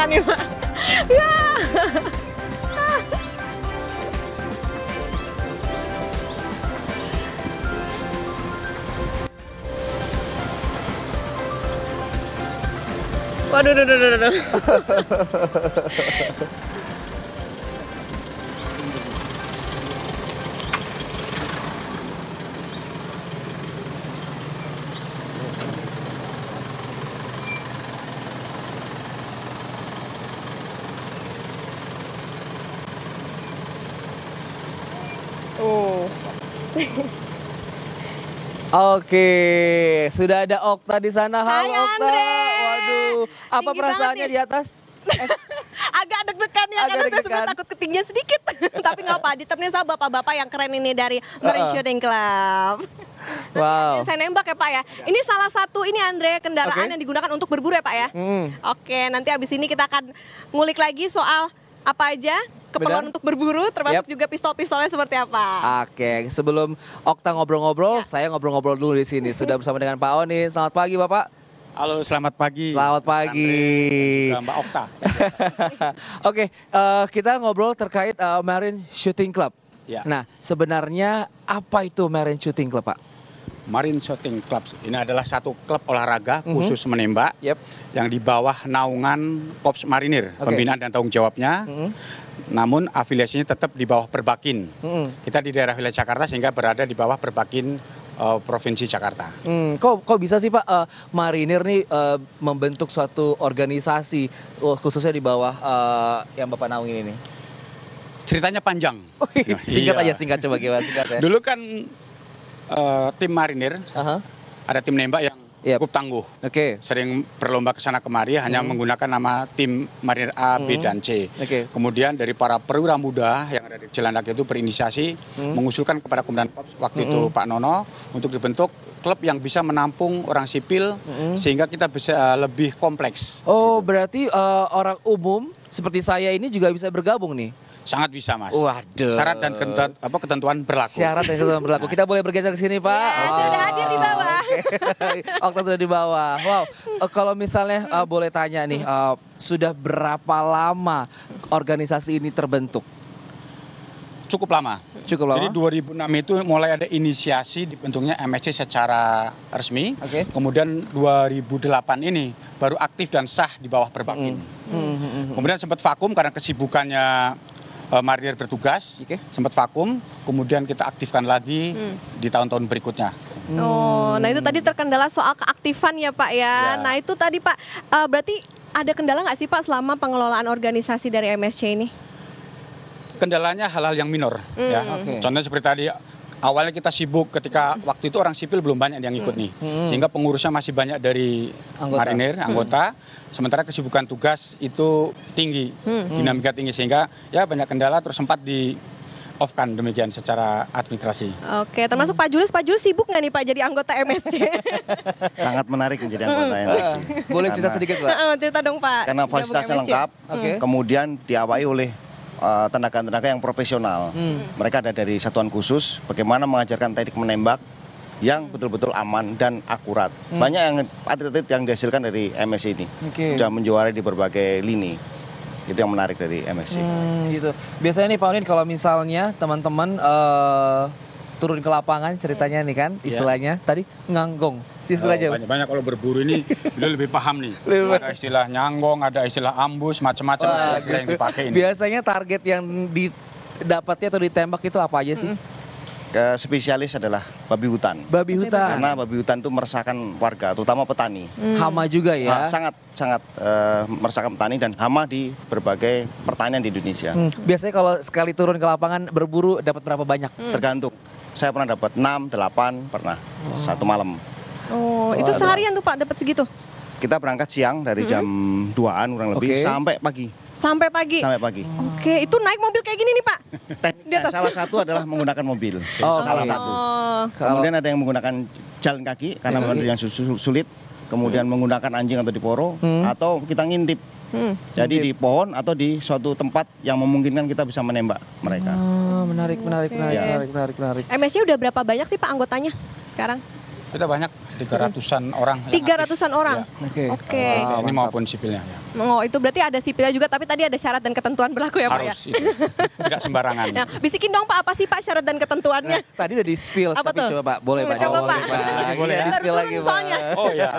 deg-degan nih Pak. Ya. Waduh, duh, duh, duh, duh. Oke, sudah ada Okta di sana. Halo Hai, Okta. Andre. Waduh, apa Tinggi perasaannya banget di atas? Agak deg-degan ya, Agak karena saya deg-degan. sebenarnya takut ketinggian sedikit. Tapi nggak apa, ditemenin sama bapak-bapak yang keren ini dari Marine Shooting Club. Wow. Saya nembak ya Pak ya. Ini salah satu ini Andre kendaraan Oke. yang digunakan untuk berburu ya Pak ya. Oke, nanti abis ini kita akan ngulik lagi soal apa aja keperluan Benar. untuk berburu, termasuk Yap. juga pistol-pistolnya seperti apa. Oke, sebelum Okta ngobrol-ngobrol, saya ngobrol-ngobrol dulu di sini. Sudah bersama dengan Pak Oni. Selamat pagi, Bapak. Halo, selamat pagi. Selamat pagi. Dan juga Mbak Okta. Oke, kita ngobrol terkait Marine Shooting Club. Ya. Nah, sebenarnya apa itu Marine Shooting Club, Pak? Marine Shooting Club ini adalah satu klub olahraga khusus menembak Yep. yang di bawah naungan Korps Marinir, Oke. pembinaan dan tanggung jawabnya. Namun afiliasinya tetap di bawah Perbakin. Kita di daerah wilayah Jakarta sehingga berada di bawah Perbakin Provinsi Jakarta. Kok bisa sih Pak Marinir nih membentuk suatu organisasi khususnya di bawah yang Bapak naungin ini? Ceritanya panjang. Singkat Iya. aja, singkat coba gimana singkat ya. Dulu kan tim Marinir Aha. ada tim nembak yang Yep. cukup tangguh. Oke. Sering berlomba ke sana kemari hanya menggunakan nama tim Marinir A, B, dan C. Oke. Kemudian dari para perwira muda yang ada di Cilandak itu berinisiasi mengusulkan kepada Komandan Korps waktu itu Pak Nono untuk dibentuk klub yang bisa menampung orang sipil sehingga kita bisa lebih kompleks. Oh, berarti orang umum seperti saya ini juga bisa bergabung nih? Sangat bisa, Mas. Waduh. Syarat dan ketentuan berlaku. Syarat dan ketentuan berlaku. Kita boleh bergeser ke sini, Pak? Ya, sudah hadir di bawah. Okta sudah di bawah. Wow. Kalau misalnya boleh tanya nih, sudah berapa lama organisasi ini terbentuk? Cukup lama. Cukup lama. Jadi 2006 itu mulai ada inisiasi dibentuknya MSC secara resmi. Oke. Kemudian 2008 ini baru aktif dan sah di bawah Perbakin. Kemudian sempat vakum karena kesibukannya Marinir bertugas. Oke. Sempat vakum, kemudian kita aktifkan lagi di tahun-tahun berikutnya. Oh, nah itu tadi terkendala soal keaktifan ya Pak ya. Ya. Nah itu tadi Pak, berarti ada kendala nggak sih Pak selama pengelolaan organisasi dari MSC ini? Kendalanya hal-hal yang minor. Ya. Oke. Contohnya seperti tadi, awalnya kita sibuk ketika waktu itu orang sipil belum banyak yang ikut nih. Sehingga pengurusnya masih banyak dari Anggota. Marinir, anggota. Sementara kesibukan tugas itu tinggi, dinamika tinggi. Sehingga ya banyak kendala terus sempat di off-kan demikian secara administrasi. Oke, termasuk Pak Julius sibuk nggak nih Pak jadi anggota MSC? Sangat menarik menjadi anggota MSC. Boleh cerita Karena- sedikit, Pak? Cerita dong Pak. Karena Gabung fasilitasnya MSC. lengkap, Oke. kemudian diawali oleh tenaga-tenaga yang profesional. Mereka ada dari satuan khusus, bagaimana mengajarkan teknik menembak yang betul-betul aman dan akurat. Banyak yang atlet-atlet yang dihasilkan dari MSC ini. Oke. Sudah menjuarai di berbagai lini. Itu yang menarik dari MSC. Gitu. Biasanya nih Pak Unin kalau misalnya teman-teman turun ke lapangan ceritanya nih kan, istilahnya tadi nganggong. Istilahnya. Banyak kalau berburu ini beliau lebih paham nih. Ada istilah nyanggong, ada istilah ambus, macam-macam Wah, istilah yang dipakai ini. Biasanya target yang didapatnya atau ditembak itu apa aja sih? Spesialis adalah babi hutan. Babi hutan. Karena babi hutan itu meresahkan warga, terutama petani. Hama juga ya. Sangat meresahkan petani dan hama di berbagai pertanian di Indonesia. Biasanya kalau sekali turun ke lapangan berburu dapat berapa banyak? Tergantung. Saya pernah dapat 6, 8 pernah satu malam. Oh, itu seharian tuh Pak dapat segitu? Kita berangkat siang dari jam 2-an kurang lebih Oke. sampai pagi. Sampai pagi? Sampai pagi. Oke, itu naik mobil kayak gini nih Pak? Tekniknya salah satu adalah menggunakan mobil. Jadi Oh, salah oke. satu. Oh, Kemudian ada yang menggunakan jalan kaki karena memang yang sulit. Kemudian menggunakan anjing atau diporo atau kita ngintip. Jadi di pohon atau di suatu tempat yang memungkinkan kita bisa menembak mereka. Menarik. MSC udah berapa banyak sih Pak anggotanya sekarang? Kita banyak 300-an orang. yang 300-an orang. Oke. Oke. aktif. Ini maupun sipilnya. Ya. Oh, itu berarti ada sipilnya juga, tapi tadi ada syarat dan ketentuan berlaku ya Pak ya? Harus itu, tidak sembarangan. Nah, bisikin dong Pak, apa sih Pak syarat dan ketentuannya? Nah, tadi udah di spill, Apa tapi tuh? coba Pak, boleh Pak. Coba, Oh, Pak. Boleh ya, di spill Ntar lagi turun Pak. soalnya. Oh ya.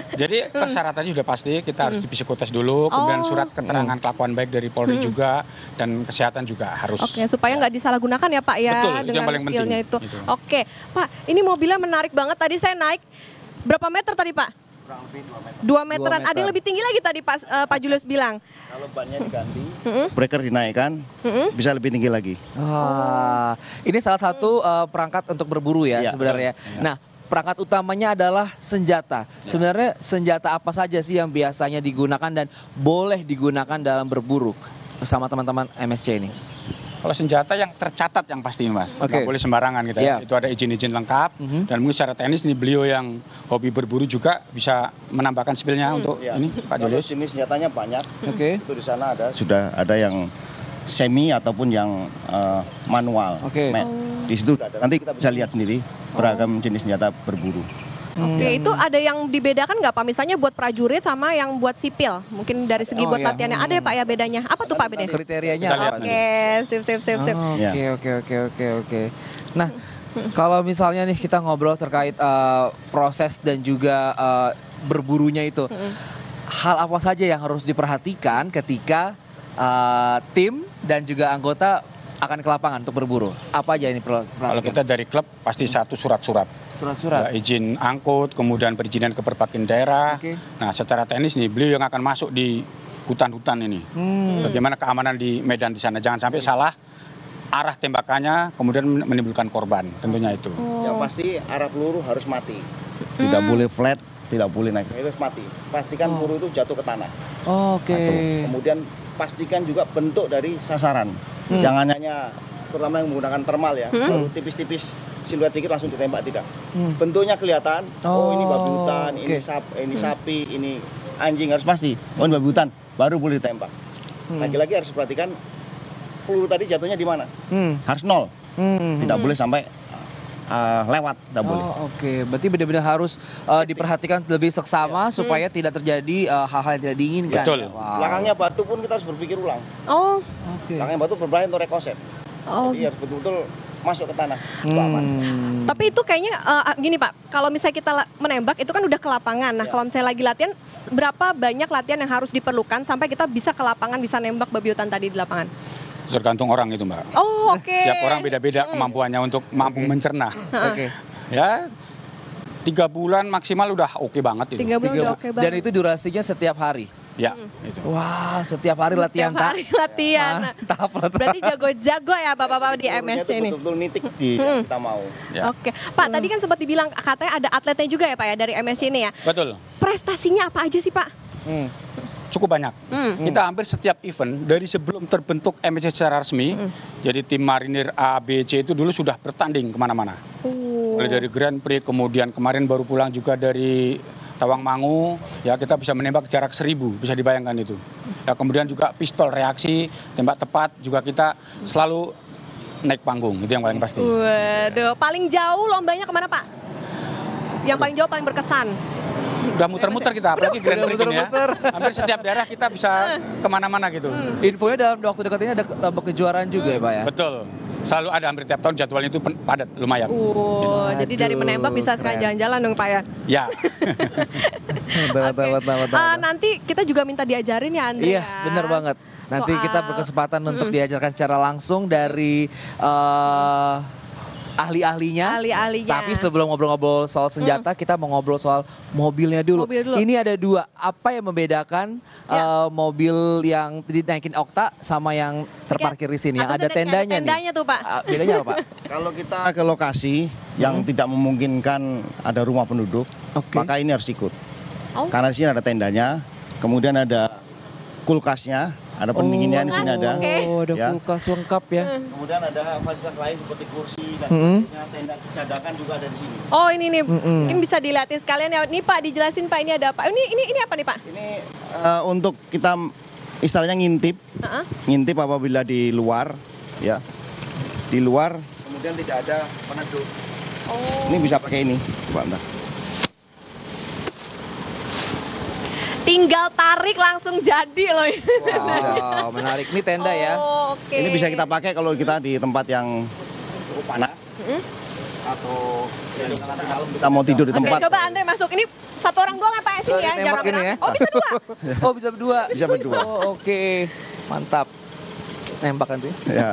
Jadi persyaratannya sudah pasti, kita harus di psikotes dulu, kemudian surat keterangan kelakuan baik dari Polri juga, dan kesehatan juga harus. Oke, supaya nggak disalahgunakan ya Pak ya, Betul, itu yang dengan paling skillnya penting. itu. Gitu. Oke, Pak, ini mobilnya menarik banget. Tadi saya naik, berapa meter tadi Pak? Kurang lebih 2 meter. 2 meteran. meter. Ada yang lebih tinggi lagi tadi Pak Julius bilang. Kalau bannya diganti, breaker dinaikkan, bisa lebih tinggi lagi. Ini salah satu perangkat untuk berburu ya Iya, sebenarnya. Nah, perangkat utamanya adalah senjata. Sebenarnya senjata apa saja sih yang biasanya digunakan dan boleh digunakan dalam berburu bersama teman-teman MSC ini? Kalau senjata yang tercatat yang pasti Mas, Oke. nggak boleh sembarangan kita. Iya. Itu ada izin-izin lengkap, dan mungkin secara teknis ini beliau yang hobi berburu juga bisa menambahkan spillnya untuk Ya. ini Pak Kalau Julius. jenis senjatanya banyak. Oke. Itu di sana ada. Sudah ada yang semi ataupun yang manual. Oke. Di situ ada. Nanti kita bisa lihat sendiri beragam jenis senjata berburu. Oke, itu ada yang dibedakan nggak Pak? Misalnya buat prajurit sama yang buat sipil. Mungkin dari segi Oh, buat iya. latihannya. Ada ya Pak ya bedanya? Apa tuh Pak bedanya? Kriterianya Kita apa? lihat Pak? Oke, sip. Oke. Nah, kalau misalnya nih kita ngobrol terkait proses dan juga berburunya itu, hal apa saja yang harus diperhatikan ketika tim dan juga anggota akan ke lapangan untuk berburu? Apa aja ini Kalau perhatikan? kita dari klub pasti satu surat-surat. Surat-surat. Izin angkut, kemudian perizinan ke berbagai daerah. Oke. Nah, secara teknis nih beliau yang akan masuk di hutan-hutan ini. Bagaimana keamanan di medan di sana, jangan sampai salah arah tembakannya kemudian menimbulkan korban, tentunya itu. Yang pasti arah peluru harus mati. Tidak boleh flat, tidak boleh naik. Itu harus mati. Pastikan peluru itu jatuh ke tanah. Oke. Satu. Kemudian pastikan juga bentuk dari sasaran. Jangan hanya terutama yang menggunakan thermal ya, baru tipis-tipis siluet dikit langsung ditembak, tidak. Bentuknya kelihatan. Oh, ini babi hutan, oke. ini sapi, ini anjing, harus pasti. Oh, ini babi hutan, baru boleh ditembak. Lagi-lagi harus perhatikan peluru tadi jatuhnya di mana. Harus nol. Tidak boleh sampai lewat, tidak boleh. Oh, oke. Berarti benar-benar harus diperhatikan lebih seksama supaya tidak terjadi hal-hal yang tidak diinginkan. Betul. Ya? Wow. Belakangnya batu pun kita harus berpikir ulang. Oh, Oke. Belakangnya batu berbahaya untuk rekoset. oh. Jadi harus betul-betul masuk ke tanah. Itu aman. Tapi itu kayaknya gini Pak, kalau misalnya kita menembak itu kan udah ke lapangan. Nah, kalau misalnya lagi latihan, berapa banyak latihan yang harus diperlukan sampai kita bisa ke lapangan, bisa nembak babi hutan tadi di lapangan? Tergantung orang itu, Mbak. Oh, oke. Tiap orang beda-beda kemampuannya untuk mampu mencerna. Oke. Ya, 3 bulan maksimal udah oke banget itu. 3 bulan udah oke banget. Dan itu durasinya setiap hari. Ya, itu. Wah, setiap hari latihan Tiap hari latihan. Mantap. Berarti jago-jago ya Bapak-bapak di Pelurunya MSC itu ini. betul-betul nitik di yang kita mau. Ya. Oke, Pak tadi kan sempat dibilang katanya ada atletnya juga ya Pak ya dari MSC ini ya. Betul. Prestasinya apa aja sih Pak? Cukup banyak. Kita hampir setiap event dari sebelum terbentuk MSC secara resmi, jadi tim marinir A, B, C itu dulu sudah bertanding kemana-mana. Mulai dari Grand Prix, kemudian kemarin baru pulang juga dari Tawangmangu, ya kita bisa menembak jarak 1000, bisa dibayangkan itu. Ya kemudian juga pistol reaksi, tembak tepat juga kita selalu naik panggung, itu yang paling pasti. Waduh, paling jauh lombanya kemana Pak? Yang paling jauh paling berkesan? Udah muter-muter kita, apalagi Grand Prix ini ya. muter-muter. Hampir setiap daerah kita bisa kemana-mana gitu. Infonya dalam waktu dekat ini ada kejuaraan juga ya Pak ya? Betul. Selalu ada hampir tiap tahun jadwalnya itu padat lumayan. Jadi dari Aduh, menembak bisa sekalian keren. jalan-jalan dong Pak ya? Ya. Nanti kita juga minta diajarin ya Andre. Iya, benar banget. Nanti Soal- kita berkesempatan untuk diajarkan secara langsung dari ahli-ahlinya. Ahli-ahlinya. Tapi sebelum ngobrol-ngobrol soal senjata, kita mau ngobrol soal mobilnya dulu. Mobil dulu. Ini ada 2. Apa yang membedakan mobil yang dinaikin Okta sama yang terparkir di sini? Yang Atau ada tendanya nih. tendanya tuh Pak. Bedanya apa Pak? Kalau kita ke lokasi yang tidak memungkinkan ada rumah penduduk, Oke. maka ini harus ikut. Oh. Karena di sini ada tendanya, kemudian ada kulkasnya, ada pendinginnya di sini ada. Oke. Oh, ada Ya. kulkas lengkap ya. Kemudian ada fasilitas lain seperti kursi dan sebagainya, tenda cadangan juga ada di sini. Oh ini nih, mungkin bisa dilihatin sekalian ya. Nih Pak, dijelasin Pak ini ada apa? Ini apa nih Pak? Ini untuk kita istilahnya ngintip, ngintip apabila di luar, ya, di luar, kemudian tidak ada peneduh. Oh. Ini bisa pakai ini, coba bentar. Tinggal tarik langsung jadi loh. Wow, menarik. Ini tenda ya. Oh, oke. Ini bisa kita pakai kalau kita di tempat yang cukup panas. Atau nanti malam kita mau tidur di Oke, tempat. coba Andre masuk. Ini satu orang doang ya Pak sini ya, Nembak jangan ini ya. rame-rame. Oh bisa dua. Oh, bisa berdua. Bisa berdua. Oh, oke. Mantap. Nembak nanti. Ya.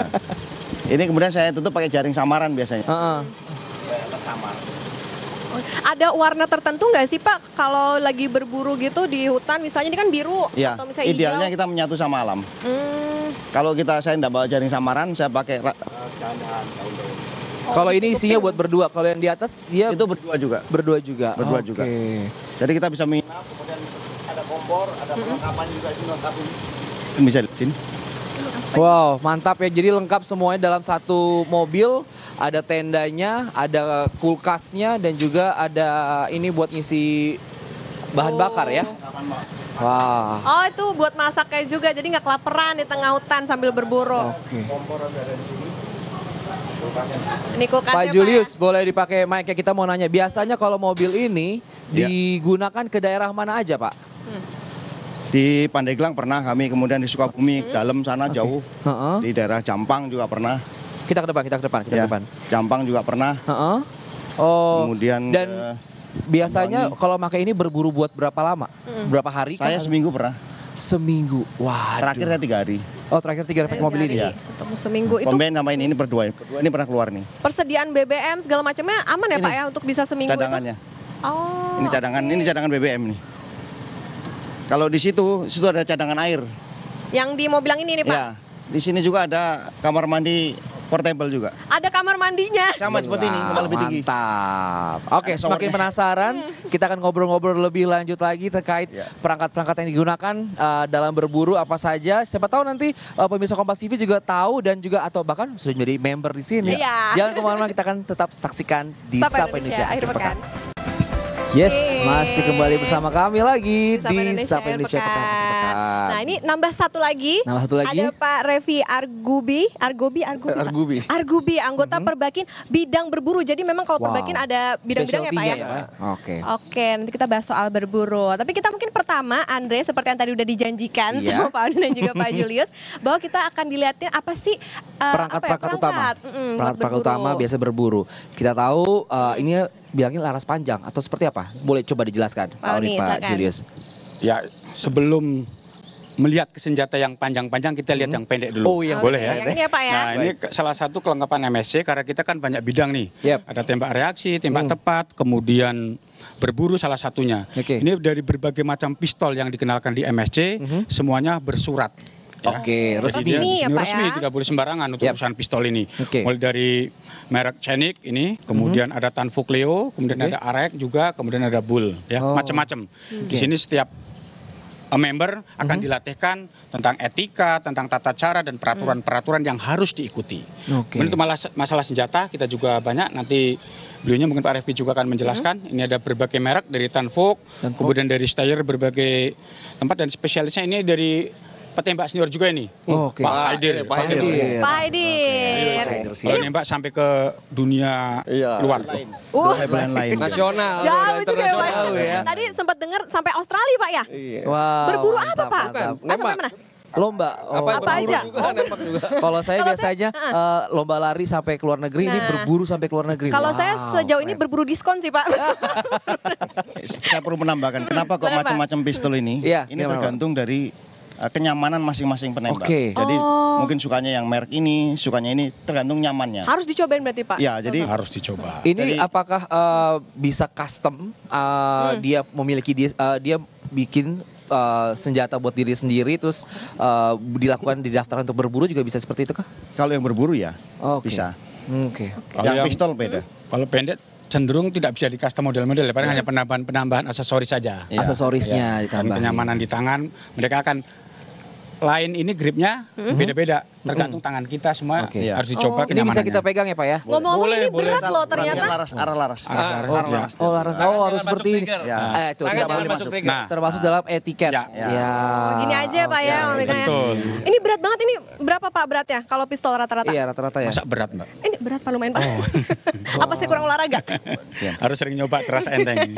Ini kemudian saya tutup pakai jaring samaran biasanya. Heeh. Ada warna tertentu nggak sih Pak kalau lagi berburu gitu di hutan, misalnya ini kan biru Ya, atau misalnya idealnya hijau? kita menyatu sama alam. Hmm. Kalau saya tidak bawa jaring samaran, saya pakai Kalau ini isinya buat berdua, kalau yang di atas dia itu berdua juga. berdua juga. Berdua Oke. juga. Jadi kita bisa menginap, kemudian ada kompor, ada perlengkapan juga sini lengkap ini. Bisa di sini. Wow, mantap ya. Jadi lengkap semuanya dalam satu mobil. Ada tendanya, ada kulkasnya, dan juga ada ini buat ngisi bahan bakar ya. Wah. Oh itu buat masaknya juga, jadi nggak kelaparan di tengah hutan sambil berburu. Oke. Ini kulkasnya Pak Julius, boleh dipakai mic-nya, kita mau nanya. Biasanya kalau mobil ini Ya. digunakan ke daerah mana aja, Pak? Di Pandeglang pernah kami, kemudian di Sukabumi dalam sana jauh. Heeh. Di daerah Jampang juga pernah. Kita ke depan, kita ke depan, kita Ya, ke depan. Jampang juga pernah. Heeh. Oh. Kemudian Dan biasanya kalau pakai ini berburu buat berapa lama? Berapa hari? saya kan? seminggu pernah. Seminggu. Wah. Terakhir saya 3 hari. Oh, terakhir 3 hari pakai mobil ini. Ya. Ketemu seminggu itu Combine sama ini berdua. Berdua ini pernah keluar nih. persediaan BBM segala macamnya aman ya Ini Pak ya untuk bisa seminggu Cadangannya. itu? Oh. Ini cadangan BBM nih. Kalau di situ ada cadangan air. Yang di mobil yang ini nih Pak. Ya. Di sini juga ada kamar mandi portable juga. Ada kamar mandinya. Sama seperti ini, cuma lebih tinggi. Mantap. Oke, Ada semakin showernya. penasaran, kita akan ngobrol-ngobrol lebih lanjut lagi terkait Ya. perangkat-perangkat yang digunakan dalam berburu apa saja. Siapa tahu nanti pemirsa Kompas TV juga tahu dan juga atau bahkan sudah menjadi member di sini. Iya. Jangan kemana-mana, kita akan tetap saksikan di Sapa Sapa Indonesia akhir pekan. Yes, Oke. masih kembali bersama kami lagi Sapa di Indonesia Sapa akhir Indonesia pekan. Pekan. Nah ini nambah satu lagi. Nambah satu lagi. Ada Pak Revi Argubi, anggota Perbakin bidang berburu. Jadi memang kalau Wow. Perbakin ada bidang-bidang ya Pak ya. Specialty-nya Oke. Oke, nanti kita bahas soal berburu. Tapi kita mungkin pertama, Andre, seperti yang tadi udah dijanjikan Iya. sama Pak Audi dan juga Pak Julius, bahwa kita akan dilihatin apa sih Perangkat-perangkat utama. buat Perangkat-perangkat berburu. utama biasa berburu. Kita tahu ini bilangnya laras panjang atau seperti apa? Boleh coba dijelaskan, Pak Audi, Oni, Pak silakan. Julius. Ya, sebelum melihat senjata yang panjang-panjang, kita lihat yang pendek dulu. Oh, iya. Boleh Oke, ya? yang ini ya, Pak ya. Nah, ini salah satu kelengkapan MSC karena kita kan banyak bidang nih. Yep. Ada tembak reaksi, tembak tepat, kemudian berburu salah satunya. Oke. Ini dari berbagai macam pistol yang dikenalkan di MSC, semuanya bersurat. Ya. Oke, Jadi resmi. dia- Resmi ya, ini Pak resmi, ya? tidak boleh sembarangan untuk Yep. urusan pistol ini. Oke. Mulai dari merek Cenik ini, kemudian ada Tanfuk Leo, kemudian Oke. ada Arek juga, kemudian ada Bull, ya Oh. macam-macam. Di Oke. sini setiap member akan dilatihkan tentang etika, tentang tata cara dan peraturan-peraturan yang harus diikuti. Oke. Kemudian untuk masalah senjata kita juga banyak, nanti beliaunya mungkin Pak Refki juga akan menjelaskan. Ini ada berbagai merek dari Tanfuk, kemudian dari Steyr berbagai tempat, dan spesialisnya ini dari petembak senior juga ini. Oh, oke. Pak Haidir. Pak Haidir. Pak Haidir. Kalau nembak sampai ke dunia luar. Lain lain. Nasional, Jauh juga ya Pak. internasional ya. Tadi sempat dengar sampai Australia Pak ya. Wow, Berburu mantap, apa Pak? mantap. Ah, sampai Nembak. mana? Lomba. Oh. Apa yang Apa berburu aja? juga, nembak juga. Kalau saya Kalau biasanya lomba lari sampai ke luar negeri, ini Nah. berburu sampai ke luar negeri. Kalau Wow, saya sejauh ini keren. berburu diskon sih Pak. Saya perlu menambahkan, kenapa kok Boleh, Pak. macam-macam pistol ini? Iya, Ini gimana, tergantung dari kenyamanan masing-masing penembak. Oke. Jadi Oh. mungkin sukanya yang merek ini, sukanya ini, tergantung nyamannya. Harus dicobain berarti Pak. Ya, jadi Harus dicoba. Ini Jadi- apakah bisa custom? Dia memiliki dia bikin senjata buat diri sendiri, terus dilakukan didaftarkan untuk berburu juga bisa seperti itu kah? kalau yang berburu ya Oke. bisa. Oke. Kalau Yang pistol beda. Kalau pendek cenderung tidak bisa di custom model-model, paling hanya penambahan aksesoris saja. Iya. Aksesorisnya Dan ditambah. kenyamanan di tangan, mereka akan lain ini gripnya beda-beda. tergantung tangan kita semua Oke. harus dicoba Ini bisa kenyamanannya. kita pegang ya Pak ya? Ngomong-ngomong ini berat loh Perhatikan ternyata. arah laras. Oh, harus seperti ini. Ya. Itu Tangan tidak jangan boleh masuk masuk. trigger. Nah. Termasuk dalam etiket. Ya. Ya. Oh, gini aja ya Pak ya, Om Eka ya. Betul. Ini berat banget, ini berapa Pak beratnya kalau pistol rata-rata? Iya, rata-rata ya. Masa berat Mbak? Ini berat Pak, lumayan Pak. Apa saya kurang olahraga? Harus sering nyoba terasa enteng.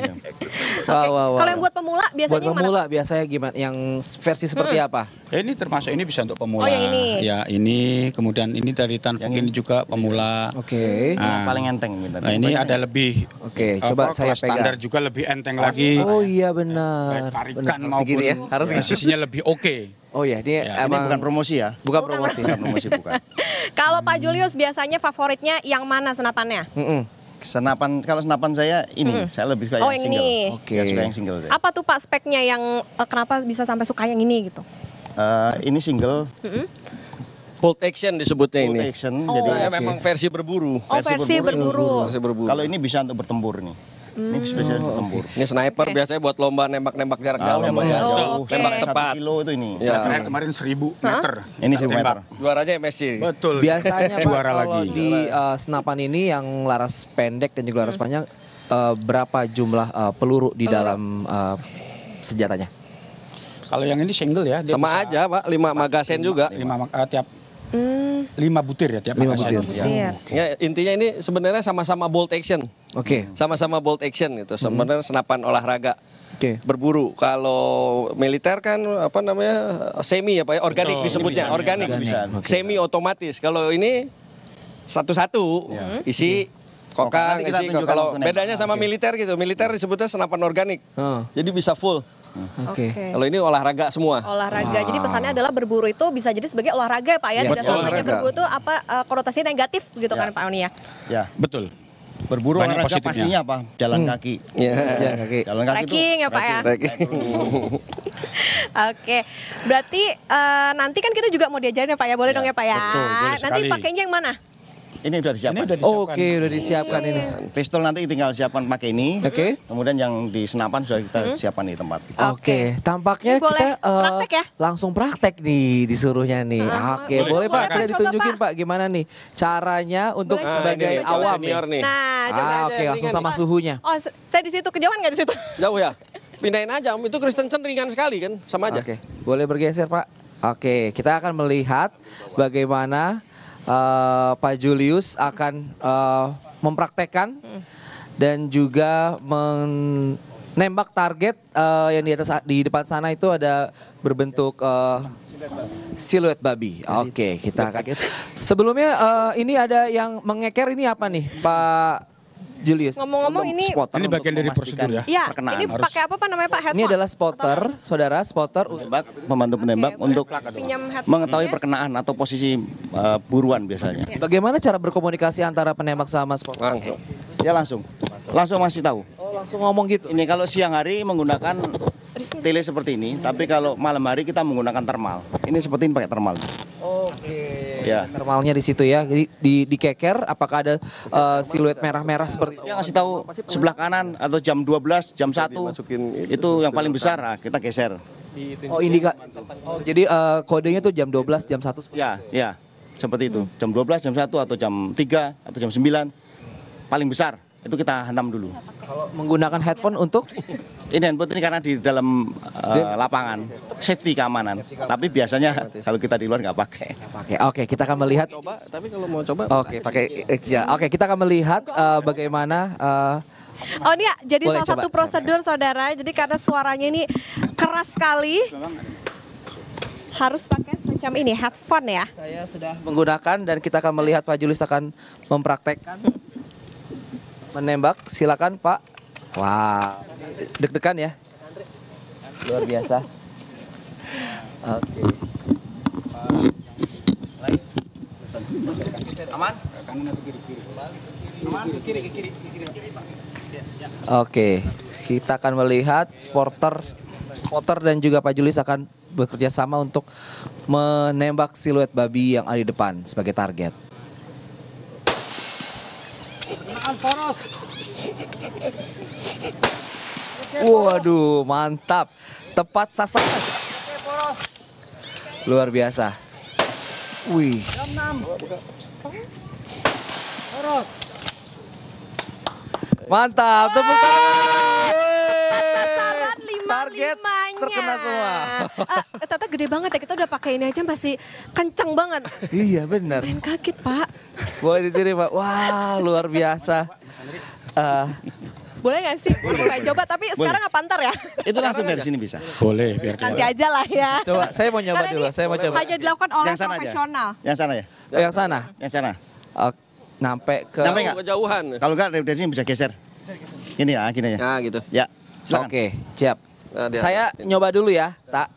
Wah. Kalau yang buat pemula biasanya Buat yang mana? pemula biasanya gimana? Yang versi seperti apa? Ini termasuk ini bisa untuk pemula. Oh, yang ini. Ya ini, kemudian ini dari Tanfuk ini juga pemula. Oke. Yang paling enteng ini. Nah ini ada lebih. Oke, coba saya kelas standar pegang. juga lebih enteng lagi. Oh iya Baik benar. tarikan Benar. maupun Segini ya. Harus gitu. posisinya lebih oke. Oh iya, ini Ya, Ini emang bukan promosi ya. bukan promosi. Bukan promosi bukan. Kalau Pak Julius biasanya favoritnya yang mana senapannya? Kalau senapan saya ini, saya lebih suka Oh, yang yang single. ini. Oke. Ya, suka yang single saya. Apa tuh Pak speknya yang kenapa bisa sampai suka yang ini gitu? Ini single Bolt action disebutnya full ini. action, Oh. jadi Nah, memang versi berburu. Oh versi berburu. Versi berburu. kalau ini bisa untuk bertempur nih. Ini spesial bertempur. Ini sniper Oke. biasanya buat lomba nembak-nembak jarak jauh ya, Pak ya. jauh. Oke. Tembak 1 tepat. kilo itu ini. Ya. Terakhir kemarin 1000 meter. Ini 1000 meter. Tembak. Juaranya MSC. Betul. Biasanya Pak, juara kalau lagi. di senapan ini yang laras pendek dan juga laras panjang berapa jumlah peluru di dalam senjatanya? Kalau yang ini single ya. dia Sama bisa aja, Pak. 5 magasen juga. tiap 5 butir ya tiap 5 magasen. butir. Iya. Ya, intinya ini sebenarnya sama-sama bolt action. Oke. Sama-sama bolt action gitu. Sebenarnya senapan olahraga. Oke. Berburu. Kalau militer kan apa namanya? Semi ya, Pak ya. Organik Betul, disebutnya, ini bisa, organik. bisa. Semi otomatis. Kalau ini satu-satu isi kokang, Nanti kita isi tunjukkan kalau waktu nembak. bedanya sama militer gitu. Militer disebutnya senapan organik. Oh, Jadi bisa full. Oke. Kalau ini olahraga semua. Olahraga. Jadi pesannya adalah berburu itu bisa jadi sebagai olahraga ya Pak ya. Yes. Tidak Betul. selamanya Olahraga. berburu itu apa konotasinya negatif gitu kan Pak Oni ya. Ya, Betul. berburu Banyak olahraga positifnya. pastinya apa? Jalan kaki. Ya. Jalan kaki. Jalan kaki itu Trekking ya Pak ya. Oke. Berarti nanti kan kita juga mau diajarin ya Pak ya. Boleh dong ya Pak ya. betul, boleh Nanti sekali. pakainya yang mana? Ini udah disiapkan. Ini udah disiapkan. Oke, udah disiapkan ini. Pistol nanti tinggal siapkan pakai ini. Oke. Kemudian yang di senapan sudah kita siapkan di tempat. Oke, tampaknya Ini boleh kita praktek ya? langsung praktek nih disuruhnya nih. Oke, boleh Pak, Boleh, kita coba, ditunjukin Pak. Pak gimana nih caranya untuk Boleh, sebagai ini, awam senior nih. nih. Nah, coba. Oke, langsung sama suhunya. Oh, saya di situ kejauhan nggak di situ? Jauh ya? Pindahin aja, Om. Itu Kristensen ringan sekali kan? Sama aja. Oke, boleh bergeser Pak. Oke, kita akan melihat bagaimana Pak Julius akan mempraktekkan dan juga menembak target yang di depan sana itu ada berbentuk siluet babi. Oke, kita kaget. Sebelumnya ini ada yang mengeker, ini apa nih Pak Julius? Ngomong-ngomong ini Spotter Ini untuk bagian dari memastikan prosedur ya? ya, perkenaan. ini pakai apa Pak namanya Pak? Headphone? Ini adalah spotter, saudara, spotter. Penembak, membantu penembak Oke, untuk pinjam headphone mengetahui ya. perkenaan atau posisi buruan biasanya. Bagaimana cara berkomunikasi antara penembak sama spotter? Langsung. Ya langsung masih tahu. Oh, langsung ngomong gitu. Ini kalau siang hari menggunakan tele seperti ini, tapi kalau malam hari kita menggunakan thermal. Ini seperti ini pakai thermal. Oke. Ya. Thermalnya di situ ya. Jadi dikeker apakah ada siluet merah-merah seperti itu? Dia ngasih tahu sebelah kanan atau jam 12, jam 1. Dimasukin Itu yang paling besar, nah, kita geser. Oh, indika. Oh, jadi kodenya tuh jam 12, jam 1. Ya, seperti itu. Jam 12, jam 1 atau jam 3 atau jam 9. Paling besar itu kita hantam dulu. Kalau menggunakan headphone untuk Ini handphone ini karena di dalam lapangan, safety keamanan. Tapi biasanya kalau kita di luar nggak pakai. Oke, kita akan melihat. Coba, tapi kalau mau coba. Oke, pakai ya. Oke, kita akan melihat bagaimana Oh ini ya, jadi Boleh, salah coba. satu prosedur saudara. Jadi karena suaranya ini keras sekali, harus pakai semacam ini headphone ya. saya sudah menggunakan dan kita akan melihat Pak Julius akan mempraktekkan menembak. Silakan Pak. Wow, deg-degan ya. Luar biasa. Oke. Aman? Oke, kita akan melihat spotter dan juga Pak Julius akan bekerja sama untuk menembak siluet babi yang ada di depan sebagai target. Waduh, mantap. Tepat sasaran. Luar biasa. Wih. Mantap, tepuk tangan. Sasaran Target 55-nya. terkena semua. Ternyata gede banget ya, kita udah pakai ini aja masih kencang banget. Iya benar. Main kaget Pak. Boleh di sini Pak. Wah luar biasa. Boleh gak sih? Boleh. Coba, tapi sekarang apa ntar ya? Itu langsung dari sini bisa. Boleh, biar Nanti aja lah ya. Coba saya mau nyoba Karena dulu. ini Saya mau coba. hanya dilakukan oleh Yang sana aja. profesional. Yang sana ya? Yang sana. Yang sana. Nampe ke. Nampe nggak? Kejauhan. Kalau nggak dari sini bisa geser. Gini ya, gini ya. Nah gitu. Ya, silakan. Oke, siap. Nah, dia- Saya nyoba dulu ya, Tak.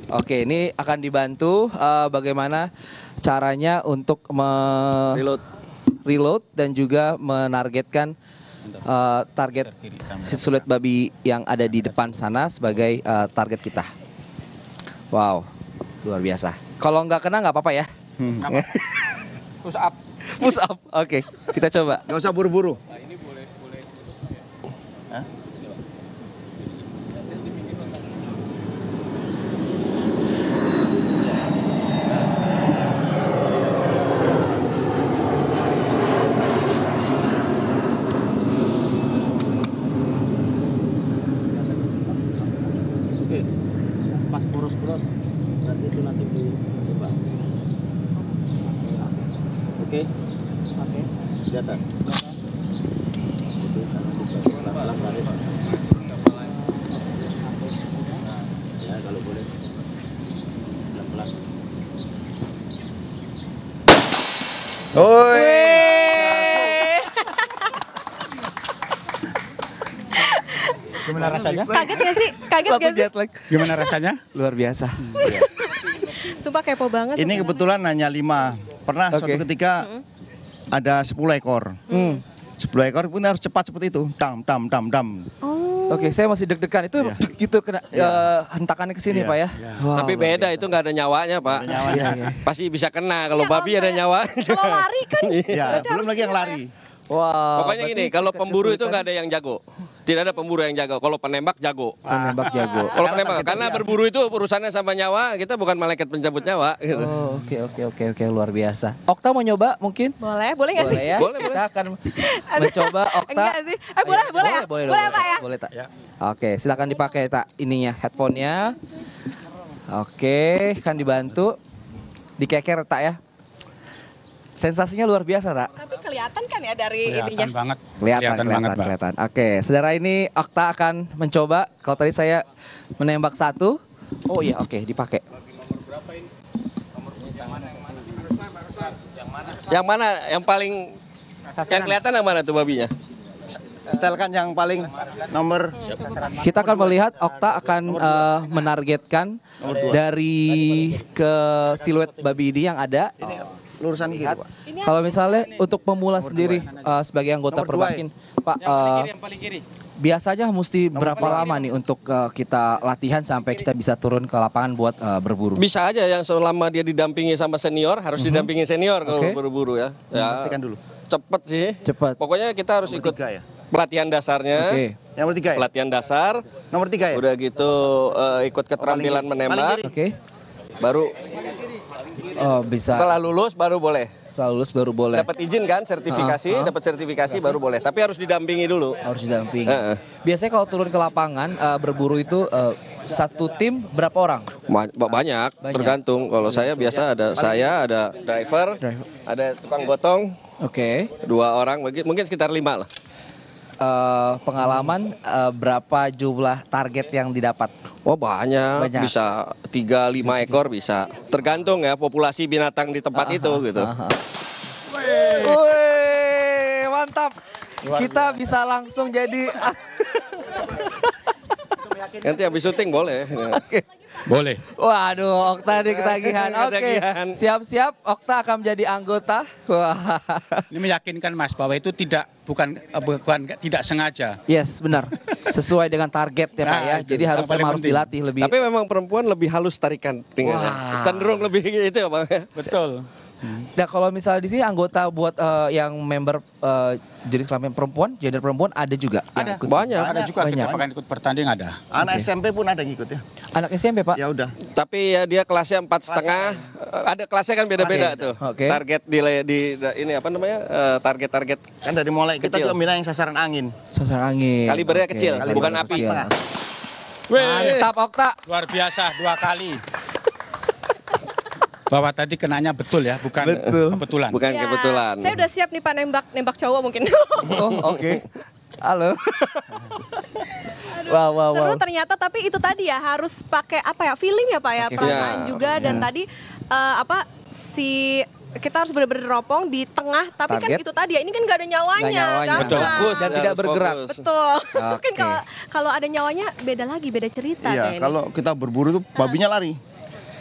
Oke, ini akan dibantu bagaimana caranya untuk Reload. reload dan juga menargetkan target siluet babi yang ada di depan sana sebagai target kita. Wow, luar biasa. Kalau nggak kena nggak apa-apa ya. push up. Push up. Oke, kita coba. Nggak usah buru-buru. Oke, pas poros-poros nanti itu langsung dicoba. Oke, oke, kelihatan. Oke, pelan-pelan garis. Ya kalau boleh, pelan-pelan. Gimana rasanya? Kaget gak sih? Kaget Langsung gak sih? jet lag. Gimana rasanya? Luar biasa. Sumpah kepo banget. Ini sebenarnya. kebetulan hanya 5. Pernah Oke. suatu ketika ada 10 ekor. 10 ekor pun harus cepat seperti itu. Dam, dam, dam, dam. Oh. Oke, saya masih deg-degan. Itu Iya. gitu kena hentakannya ke sini, Iya. Pak ya. Wah, Tapi luar beda biasa. itu nggak ada nyawanya Pak. Iya, iya. Pasti bisa kena. Kalau Ya babi ada ampun. nyawa. Kalau lari kan. Ya, berarti belum harus lagi yang gimana lari. Wah. Pokoknya berarti gini, kalau tingkat pemburu itu kesulitan nggak ada yang jago. Tidak ada pemburu yang jago. Kalau penembak jago. penembak jago. Kalau Karena penembak, targetnya karena dia. berburu itu urusannya sama nyawa. Kita bukan malaikat pencabut nyawa. Gitu. Oh, oke, luar biasa. Okta mau nyoba mungkin? Boleh gak sih? Boleh ya? Boleh, Kita akan mencoba Okta. Enggak sih. Boleh ya? Boleh Pak ya? Boleh, Tak. Oke, silakan dipakai, Tak, ininya, headphone-nya. Oke, kan dibantu. Dikeker, Tak ya. Sensasinya luar biasa, Tak. Tapi kelihatan kan ya dari ininya. Kelihatan banget. Kelihatan. Oke, saudara, ini Okta akan mencoba. Kalau tadi saya menembak 1. Oh iya, oke, dipakai. Yang mana? Yang paling yang kelihatan yang mana tuh babinya? Setelkan yang paling nomor Kita akan melihat Okta akan menargetkan dari ke siluet babi ini yang ada. lurusan kiri, Pak. Kalau misalnya untuk pemula sendiri sebagai anggota Nomor 2 Perbakin, Pak, biasanya mesti berapa lama nih untuk kita latihan sampai kita bisa turun ke lapangan buat berburu? Bisa aja yang selama dia didampingi sama senior, harus didampingi senior kalau Oke. berburu ya. Pastikan dulu. Cepet sih. Cepat. Pokoknya kita harus Nomor ikut 3 ya. pelatihan dasarnya. Oke. Yang nomor 3 ya? Pelatihan dasar, Nomor 3 ya? udah gitu ikut keterampilan Paling menembak, kiri. Oke. baru Oh, bisa setelah lulus baru boleh. setelah lulus baru boleh. Dapat izin kan, sertifikasi, dapat sertifikasi baru boleh. Tapi harus didampingi dulu. Harus didampingi. Heeh. Biasanya kalau turun ke lapangan berburu itu satu tim berapa orang? Banyak, tergantung. Kalau saya biasa ada saya, ada driver, ada tukang gotong, Oke. 2 orang, mungkin sekitar 5 lah. Pengalaman berapa jumlah target yang didapat? Oh banyak, Banyak. bisa 3-5 ekor bisa. Tergantung ya populasi binatang di tempat itu gitu. Wih, mantap. Kita bisa langsung jadi Nanti habis syuting boleh. Boleh. Waduh, Okta di ketagihan. Oke. Ketagihan. Siap-siap Okta akan menjadi anggota. Wah. Ini meyakinkan Mas bahwa itu bukan tidak sengaja. Yes, benar. Sesuai dengan target ya, Pak Nah, ya. itu Jadi yang harus paling harus penting. dilatih lebih. Tapi memang perempuan lebih halus tarikan ringannya. Wah. Cenderung lebih gitu ya Bang. Betul. Nah, kalau misalnya di sini anggota buat yang member jenis kelamin perempuan, gender perempuan ada juga. yang Ada. ikut? Banyak. Ada juga Banyak. kita bahkan ikut bertanding ada. Anak SMP pun ada yang ikut ya. Anak SMP Pak? Ya udah. Tapi ya dia kelasnya 4,5. Ada kelasnya kan beda-beda tuh. Oke. Target di ini apa namanya? Target-target Kan dari mulai kita Kecil. juga minta yang sasaran angin. Sasar angin. Kalibernya Oke. kecil, Kaliber bukan api. kecil. Weh, Mantap Okta. luar biasa 2 kali. Bahwa tadi kenanya betul ya, bukan Betul. kebetulan. bukan Ya, kebetulan. Saya udah siap nih Pak nembak cowok mungkin. Oh oke. Halo. Wow. Seru ternyata, tapi itu tadi ya harus pakai apa ya, feeling ya Pak ya, Pakai perasaan feeling. juga. Dan tadi kita harus bener-bener teropong di tengah, tapi kan Target. itu tadi ya, ini kan nggak ada nyawanya, Nggak nyawanya. kan? Betul. Fokus Dan tidak harus bergerak. fokus. Betul. Kan Oke. kalau ada nyawanya beda lagi, beda cerita Iya, kayaknya. kalau kita berburu tuh babinya lari.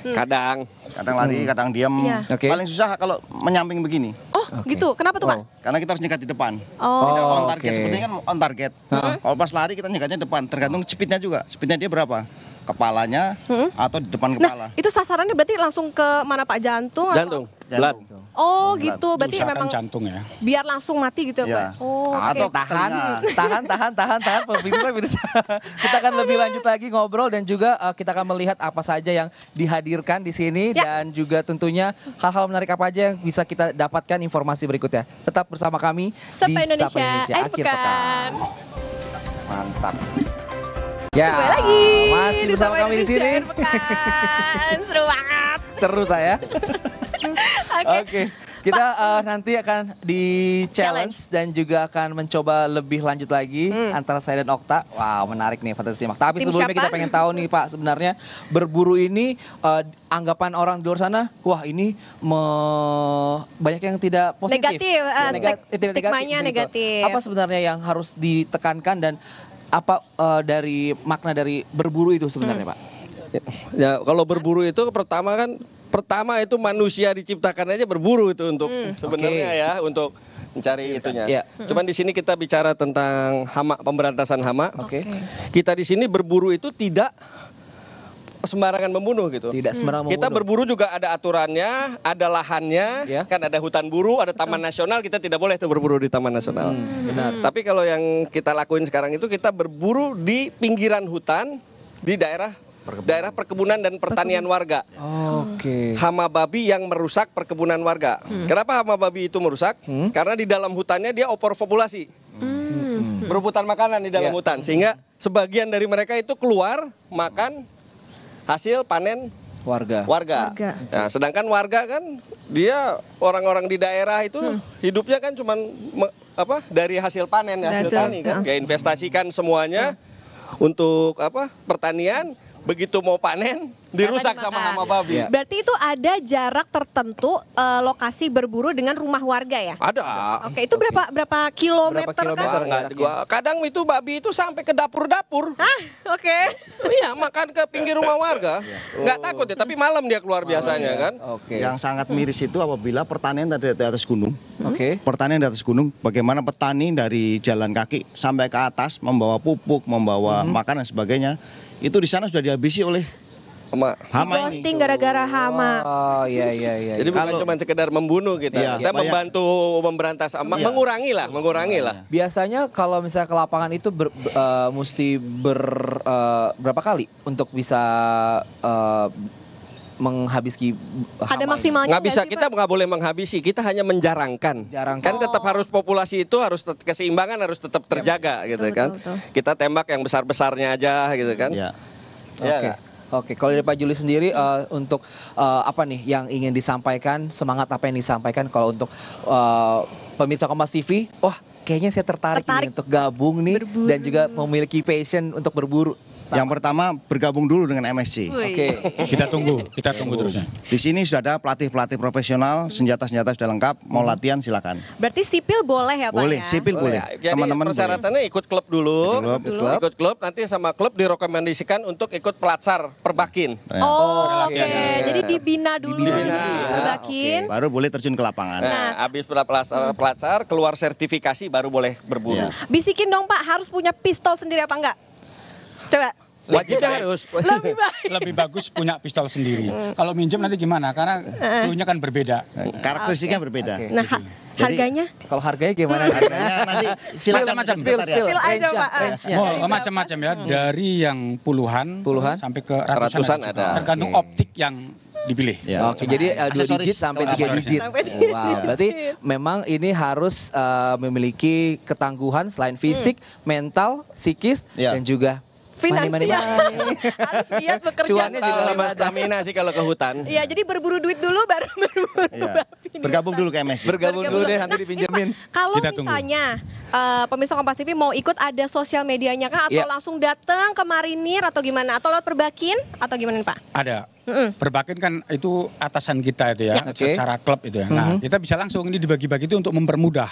Kadang Kadang lari, kadang diam. Iya. Oke. Paling susah kalau menyamping begini. Oh gitu, kenapa tuh Pak? Karena kita harus nyegat di depan. Oh, Kita on oke. target, sepertinya kan on target. Kalau pas lari kita nyegatnya depan, tergantung speednya juga. Speednya dia berapa? Kepalanya atau di depan kepala. Nah itu sasarannya berarti langsung ke mana Pak, jantung? atau- jantung, blood. Oh gitu, berarti Diusahakan memang jantung ya. biar langsung mati gitu ya Iya. Pak? Oh oke. Atau Tahan, telinga. tahan. Pemirsa bisa. Kita akan lebih lanjut lagi ngobrol dan juga kita akan melihat apa saja yang dihadirkan di sini Ya. dan juga tentunya hal-hal menarik apa aja yang bisa kita dapatkan informasi berikutnya. Tetap bersama kami Sapa di Indonesia, Sapa Indonesia akhir akhir pekan. pekan. Mantap. Ya, Kembali lagi masih bersama Sapa kami di Indonesia sini. akhir pekan. Seru banget. Seru tak ya? Oke. Oke, kita nanti akan di challenge dan juga akan mencoba lebih lanjut lagi antara saya dan Okta. Wow, menarik nih, patut disimak. Tapi Tim sebelumnya siapa? kita pengen tahu nih Pak, sebenarnya berburu ini anggapan orang di luar sana, wah ini banyak yang tidak positif. Negatif, Tidak stigmanya begitu. negatif. Apa sebenarnya yang harus ditekankan dan apa dari makna dari berburu itu sebenarnya Pak? Ya, kalau berburu itu pertama itu manusia diciptakan aja berburu itu untuk sebenarnya Oke. ya untuk mencari itunya. Iya. Cuman di sini kita bicara tentang hama, pemberantasan hama. Oke. Kita di sini berburu itu tidak sembarangan membunuh gitu. Tidak sembarangan Kita membunuh. berburu juga ada aturannya, ada lahannya, Ya. kan ada hutan buru, ada taman nasional, kita tidak boleh tuh berburu di taman nasional. benar. Tapi kalau yang kita lakuin sekarang itu kita berburu di pinggiran hutan di daerah perkebunan dan pertanian warga. Oke. Hama babi yang merusak perkebunan warga. Kenapa hama babi itu merusak? Karena di dalam hutannya dia overpopulasi. Berebutan makanan di dalam Iya. hutan, sehingga sebagian dari mereka itu keluar makan hasil panen Warga. warga. Nah, sedangkan warga kan dia orang-orang di daerah itu hidupnya kan cuman dari hasil panen hasil Hasil, tani kan. Ya investasikan semuanya untuk pertanian, begitu mau panen dirusak sama dimakan. hama babi. Iya. Berarti itu ada jarak tertentu lokasi berburu dengan rumah warga ya? Ada. Oke, itu berapa kilometer, Berapa kilometer? kan? Enggak, kadang itu babi itu sampai ke dapur-dapur. Hah, oke. Iya, makan ke pinggir rumah warga. Nggak takut ya, tapi malam dia keluar biasanya kan. Oke. Yang sangat miris itu apabila pertanian tadi di atas gunung. Oke. Pertanian di atas gunung, bagaimana petani dari jalan kaki sampai ke atas membawa pupuk, membawa makanan dan sebagainya, itu di sana sudah dihabisi oleh Sama. hama ini. Ghosting gara-gara hama. Oh iya. Jadi bukan Kalau- cuma sekedar membunuh kita. Iya, Kita banyak- membantu memberantas mengurangi lah. Biasanya kalau misalnya ke lapangan itu mesti berapa kali untuk bisa menghabisi hama Ada ini? maksimalnya Nggak bisa, sih, kita Pak? nggak boleh menghabisi, kita hanya menjarangkan. Jarangkan. Kan tetap harus populasi itu harus keseimbangan harus tetap terjaga gitu betul, kan. betul. Kita tembak yang besar-besarnya aja gitu kan. Ya. Iya Oke. nggak? Oke, kalau dari Pak Juli sendiri untuk apa nih yang ingin disampaikan, semangat apa yang disampaikan kalau untuk pemirsa Kompas TV, wah kayaknya saya tertarik nih untuk gabung nih Berburu. dan juga memiliki passion untuk berburu. Yang pertama bergabung dulu dengan MSC. Wih. Oke. Kita tunggu terusnya. Di sini sudah ada pelatih-pelatih profesional, senjata-senjata sudah lengkap, mau latihan silakan. Berarti sipil boleh ya Pak Boleh, ya? sipil boleh. Jadi Teman-teman boleh. persyaratannya ikut klub dulu, Ikut ikut klub, nanti sama klub direkomendasikan untuk ikut pelatsar perbakin. Oh, oke. Oke. Jadi dibina dulu, Dibina. dibakin. Baru boleh terjun ke lapangan. Nah, habis pelatsar keluar sertifikasi baru boleh berburu. Iya. Bisikin dong Pak, harus punya pistol sendiri apa enggak? Coba. Wajibnya harus. Lebih baik. Lebih bagus punya pistol sendiri. Kalau minjem nanti gimana? Karena clue-nya kan berbeda. Karakteristiknya berbeda. Nah, harganya? Kalau harganya gimana? Harganya nanti silakan Macam-macam. Spill aja, Pak. Range-nya. Oh, macam-macam ya. Dari yang puluhan sampai ke Ratusan ratusan ada. Tergantung Oke. optik yang dipilih. Ya. Oke, jadi 2 Aksesoris digit sampai 3 aksesorisnya. digit. Sampai 3 Wow, berarti memang ini harus memiliki ketangguhan selain fisik, mental, psikis, Ya. dan juga Finansial. money. Harus giat bekerja. Cuannya juga Mental sama ada. stamina sih kalau ke hutan. Iya, jadi berburu duit dulu baru berburu Iya. babi. Bergabung dulu ke MSI. Bergabung dulu deh, nanti Nah, dipinjemin. ini, Pak, kalau Kita tunggu. misalnya pemirsa Kompas TV mau ikut, ada sosial medianya kah? Atau Iya. langsung datang ke Marinir atau gimana? Atau lewat Perbakin atau gimana nih, Pak? Ada. Perbakin kan itu atasan kita itu ya, Oke. secara klub itu ya. Nah, kita bisa langsung ini dibagi-bagi itu untuk mempermudah.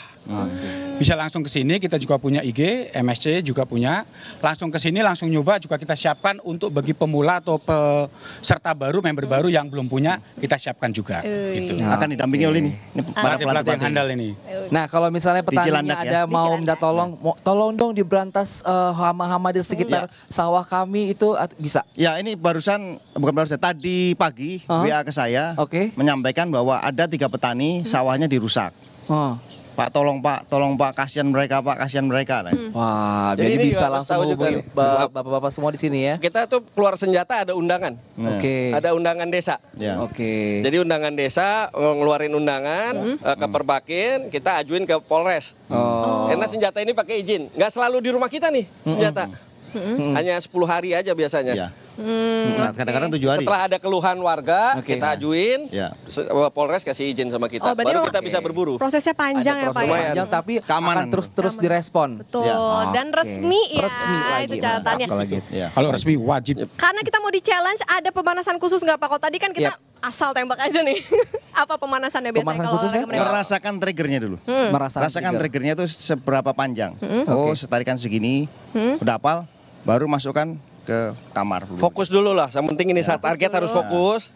Bisa langsung ke sini, kita juga punya IG, MSC juga punya. Langsung ke sini, langsung nyoba juga kita siapkan untuk bagi pemula atau peserta baru, member baru yang belum punya, kita siapkan juga. Gitu. Akan didampingi oleh ini para Pelatih-pelatih yang pelatih. handal ini. Nah, kalau misalnya petaninya Cilandak ada ya? mau Di minta tolong, tolong dong diberantas hama-hama di sekitar sawah kami itu bisa. Ya, ini bukan barusan, tadi pagi WA ke saya Oke. menyampaikan bahwa ada 3 petani sawahnya dirusak. Oh. Pak, tolong Pak, kasihan mereka Pak, kasihan mereka. Nah, Wah, Jadi jadi ini bisa juga langsung tahu juga hubungi nih. bapak-bapak semua di sini ya. Kita tuh keluar senjata ada undangan. Oke. Ada undangan desa. ya. Oke. Jadi undangan desa ngeluarin undangan ke Perbakin, kita ajuin ke Polres. Oh. Karena senjata ini pakai izin. Nggak selalu di rumah kita nih senjata. Hanya 10 hari aja biasanya. Ya. Nah, kadang-kadang 7 hari. Setelah ada keluhan warga, Oke. kita ajuin, Ya. Polres kasih izin sama kita. Oh, berarti Baru memang- kita bisa berburu. Prosesnya panjang ya, Ada Pak. proses ya? Lumayan. panjang tapi Keamanan. akan terus direspon. Betul. Ya. Dan Oke. resmi ya. Resmi lagi. Itu catatannya. Kalau gitu. Ya. Kalau resmi wajib. Karena kita mau di-challenge, ada pemanasan khusus nggak, Pak? Kalau tadi kan kita asal tembak aja nih. Apa pemanasannya biasanya Pemanasan kalau khususnya? olahraga menembak? Merasakan triggernya dulu. Rasakan triggernya itu seberapa panjang. Oh, setarikan segini. Udah hafal, baru masukkan ke kamar. Fokus dulu lah. Yang penting ini saat target harus fokus.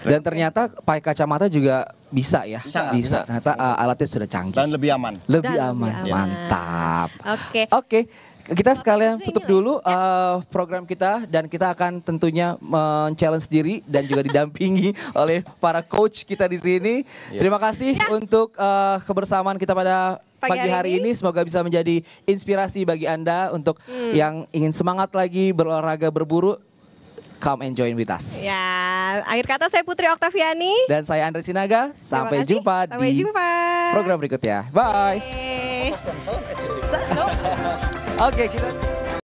Dan ternyata pakai kacamata juga bisa ya. Bisa. Ternyata alatnya sudah canggih. Dan lebih aman. Lebih Dan aman. lebih aman. Mantap. Oke. Oke, kita sekalian Bagus tutup ini dulu program kita dan kita akan tentunya men-challenge diri dan juga didampingi oleh para coach kita di sini. Terima kasih untuk kebersamaan kita pada pagi hari ini. Semoga bisa menjadi inspirasi bagi Anda untuk yang ingin semangat lagi berolahraga berburu. Come and join with us. Ya, akhir kata saya Putri Oktaviani. Dan saya Andre Sinaga. Sampai Terima kasih. jumpa Sampai di jumpa. program berikutnya. Bye. Oke. Oke, kita